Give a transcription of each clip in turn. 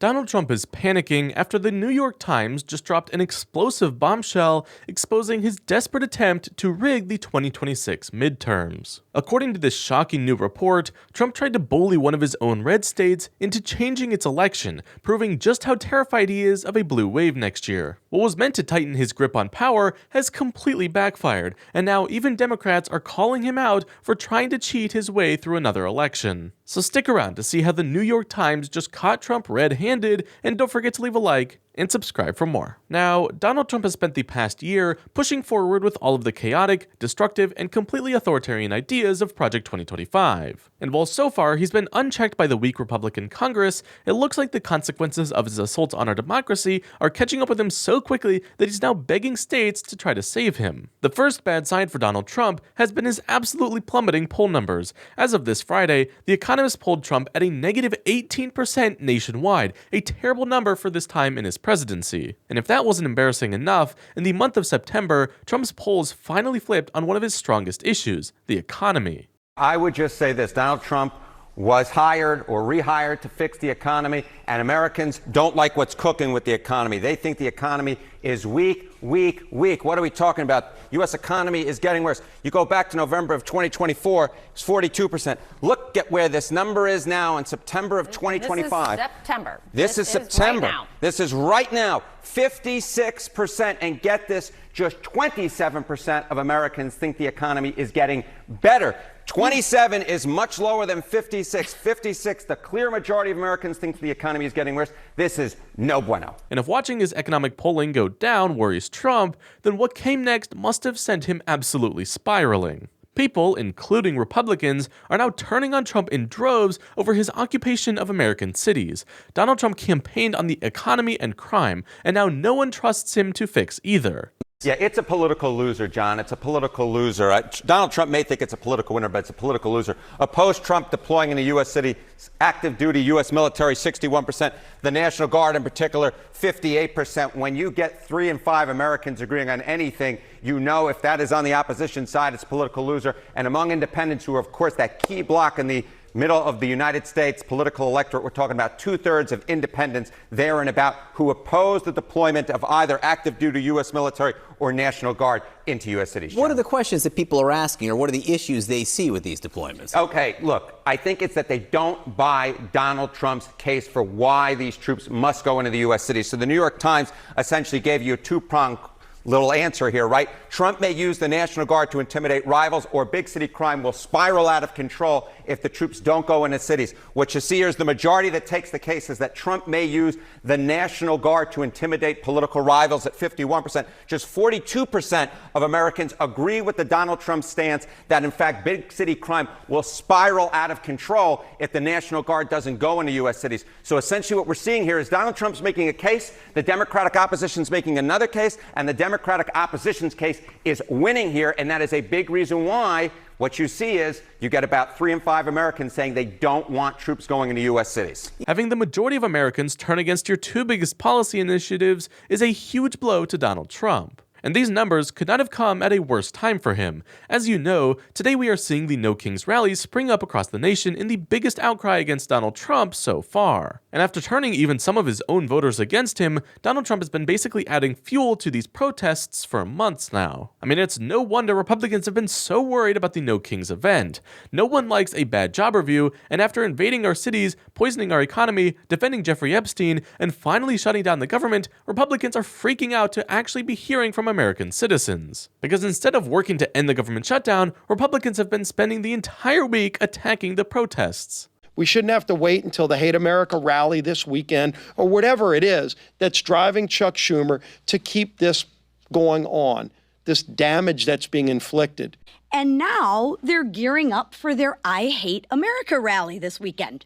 Donald Trump is panicking after the New York Times just dropped an explosive bombshell exposing his desperate attempt to rig the 2026 midterms. According to this shocking new report, Trump tried to bully one of his own red states into changing its election, proving just how terrified he is of a blue wave next year. What was meant to tighten his grip on power has completely backfired, and now even Democrats are calling him out for trying to cheat his way through another election. So stick around to see how the New York Times just caught Trump red-handed, and don't forget to leave a like and subscribe for more. Now, Donald Trump has spent the past year pushing forward with all of the chaotic, destructive, and completely authoritarian ideas of Project 2025. And while so far he's been unchecked by the weak Republican Congress, it looks like the consequences of his assaults on our democracy are catching up with him so quickly that he's now begging states to try to save him. The first bad sign for Donald Trump has been his absolutely plummeting poll numbers. As of this Friday, The Economist polled Trump at a negative 18% nationwide, a terrible number for this time in his presidency. And if that wasn't embarrassing enough, in the month of September, Trump's polls finally flipped on one of his strongest issues, the economy. I would just say this: Donald Trump was hired or rehired to fix the economy, and Americans don't like what's cooking with the economy. They think the economy is weak, weak, weak. What are we talking about? U.S. economy is getting worse. You go back to November of 2024, it's 42%. Look at where this number is now in September of 2025. This is September. This is September. Right now. This is right now. 56%. And get this, just 27% of Americans think the economy is getting better. 27 is much lower than 56. 56, the clear majority of Americans think the economy is getting worse. This is no bueno. And if watching his economic polling go down worries Trump, then what came next must have sent him absolutely spiraling. People, including Republicans, are now turning on Trump in droves over his occupation of American cities. Donald Trump campaigned on the economy and crime, and now no one trusts him to fix either. Yeah, it's a political loser, John. It's a political loser. Donald Trump may think it's a political winner, but it's a political loser. Opposed Trump deploying in a U.S. city, active duty U.S. military, 61%. The National Guard in particular, 58%. When you get 3 in 5 Americans agreeing on anything, you know if that is on the opposition side, it's a political loser. And among independents, who are, of course, that key block in the middle of the United States political electorate, we're talking about 2/3 of independents there and about who oppose the deployment of either active duty U.S. military or National Guard into U.S. cities. What are the questions that people are asking, or what are the issues they see with these deployments? Okay, look, I think it's that they don't buy Donald Trump's case for why these troops must go into the U.S. cities. So the New York Times essentially gave you a two-pronged little answer here, right? Trump may use the National Guard to intimidate rivals, or big city crime will spiral out of control if the troops don't go into cities. What you see here is the majority that takes the case is that Trump may use the National Guard to intimidate political rivals at 51%. Just 42% of Americans agree with the Donald Trump stance that, in fact, big city crime will spiral out of control if the National Guard doesn't go into U.S. cities. So essentially what we're seeing here is Donald Trump's making a case, the Democratic opposition's making another case, and the Democratic opposition's case is winning here, and that is a big reason why what you see is you get about 3 in 5 Americans saying they don't want troops going into U.S. cities. Having the majority of Americans turn against your two biggest policy initiatives is a huge blow to Donald Trump. And these numbers could not have come at a worse time for him. As you know, today we are seeing the No Kings rallies spring up across the nation in the biggest outcry against Donald Trump so far. And after turning even some of his own voters against him, Donald Trump has been basically adding fuel to these protests for months now. I mean, it's no wonder Republicans have been so worried about the No Kings event. No one likes a bad job review, and after invading our cities, poisoning our economy, defending Jeffrey Epstein, and finally shutting down the government, Republicans are freaking out to actually be hearing from American citizens. Because instead of working to end the government shutdown, Republicans have been spending the entire week attacking the protests. We shouldn't have to wait until the Hate America rally this weekend or whatever it is that's driving Chuck Schumer to keep this going on, this damage that's being inflicted. And now they're gearing up for their I Hate America rally this weekend.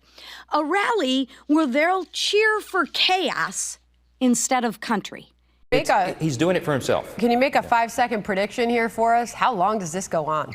A rally where they'll cheer for chaos instead of country. He's doing it for himself. Can you make a 5-second prediction here for us? How long does this go on?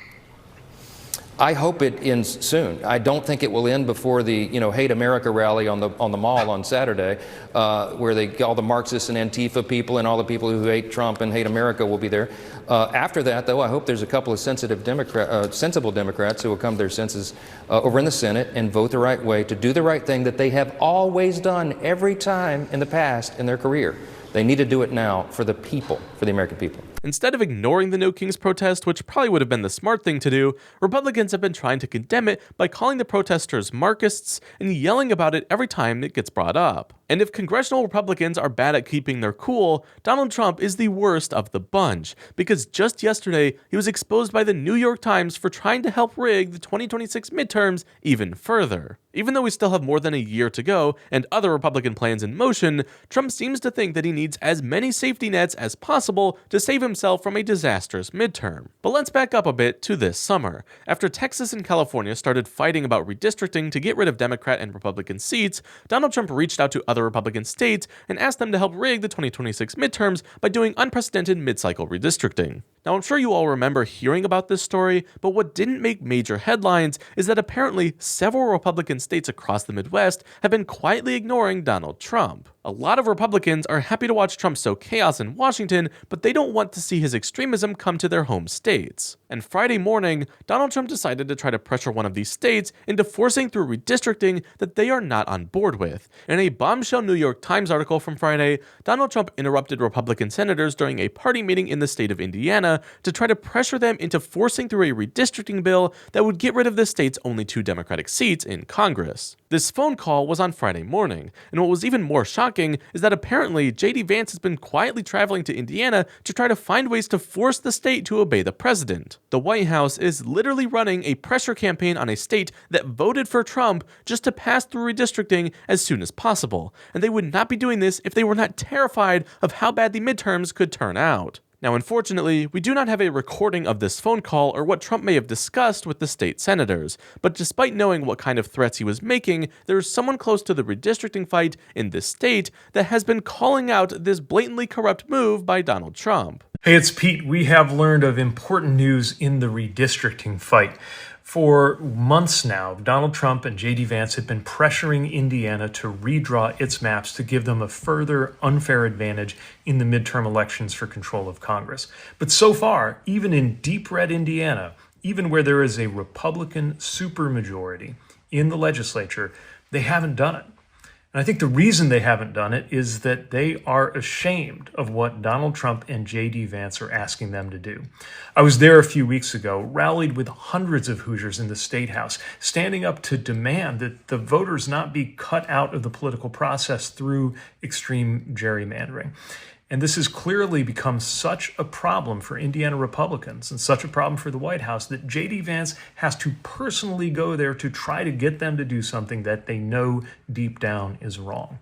I hope it ends soon. I don't think it will end before the Hate America rally on the mall on Saturday, where all the Marxists and Antifa people and all the people who hate Trump and hate America will be there. After that, though, I hope there's a couple of sensible Democrats who will come to their senses over in the Senate and vote the right way to do the right thing that they have always done every time in the past in their career. They need to do it now for the people, for the American people. Instead of ignoring the No Kings protest, which probably would have been the smart thing to do, Republicans have been trying to condemn it by calling the protesters Marxists and yelling about it every time it gets brought up. And if congressional Republicans are bad at keeping their cool, Donald Trump is the worst of the bunch, because just yesterday he was exposed by the New York Times for trying to help rig the 2026 midterms even further. Even though we still have more than a year to go and other Republican plans in motion, Trump seems to think that he needs as many safety nets as possible to save himself from a disastrous midterm. But let's back up a bit to this summer. After Texas and California started fighting about redistricting to get rid of Democrat and Republican seats, Donald Trump reached out to other Republican states and asked them to help rig the 2026 midterms by doing unprecedented mid-cycle redistricting. Now, I'm sure you all remember hearing about this story, but what didn't make major headlines is that apparently several Republican states across the Midwest have been quietly ignoring Donald Trump. A lot of Republicans are happy to watch Trump sow chaos in Washington, but they don't want to see his extremism come to their home states. And Friday morning, Donald Trump decided to try to pressure one of these states into forcing through redistricting that they are not on board with. In a bombshell New York Times article from Friday, Donald Trump interrupted Republican senators during a party meeting in the state of Indiana to try to pressure them into forcing through a redistricting bill that would get rid of the state's only 2 Democratic seats in Congress. This phone call was on Friday morning, and what was even more shocking is that apparently J.D. Vance has been quietly traveling to Indiana to try to find ways to force the state to obey the president. The White House is literally running a pressure campaign on a state that voted for Trump just to pass through redistricting as soon as possible, and they would not be doing this if they were not terrified of how bad the midterms could turn out. Now, unfortunately, we do not have a recording of this phone call or what Trump may have discussed with the state senators, but despite knowing what kind of threats he was making, there is someone close to the redistricting fight in this state that has been calling out this blatantly corrupt move by Donald Trump. Hey, it's Pete. We have learned of important news in the redistricting fight. For months now, Donald Trump and J.D. Vance have been pressuring Indiana to redraw its maps to give them a further unfair advantage in the midterm elections for control of Congress. But so far, even in deep red Indiana, even where there is a Republican supermajority in the legislature, they haven't done it. And I think the reason they haven't done it is that they are ashamed of what Donald Trump and J.D. Vance are asking them to do. I was there a few weeks ago, rallied with hundreds of Hoosiers in the State House, standing up to demand that the voters not be cut out of the political process through extreme gerrymandering. And this has clearly become such a problem for Indiana Republicans and such a problem for the White House that J.D. Vance has to personally go there to try to get them to do something that they know deep down is wrong.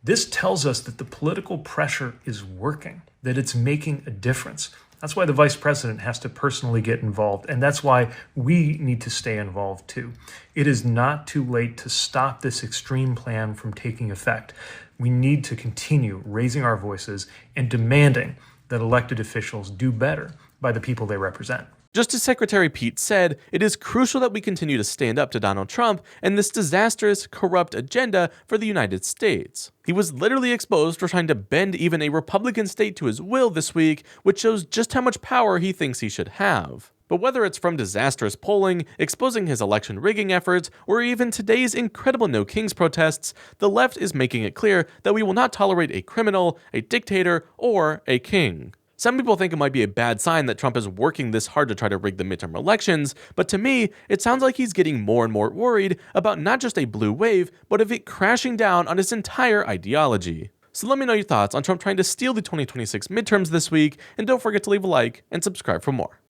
This tells us that the political pressure is working, that it's making a difference. That's why the vice president has to personally get involved, and that's why we need to stay involved too. It is not too late to stop this extreme plan from taking effect. We need to continue raising our voices and demanding that elected officials do better by the people they represent. Just as Secretary Pete said, it is crucial that we continue to stand up to Donald Trump and this disastrous, corrupt agenda for the United States. He was literally exposed for trying to bend even a Republican state to his will this week, which shows just how much power he thinks he should have. But whether it's from disastrous polling, exposing his election rigging efforts, or even today's incredible No Kings protests, the left is making it clear that we will not tolerate a criminal, a dictator, or a king. Some people think it might be a bad sign that Trump is working this hard to try to rig the midterm elections, but to me, it sounds like he's getting more and more worried about not just a blue wave, but of it crashing down on his entire ideology. So let me know your thoughts on Trump trying to steal the 2026 midterms this week, and don't forget to leave a like and subscribe for more.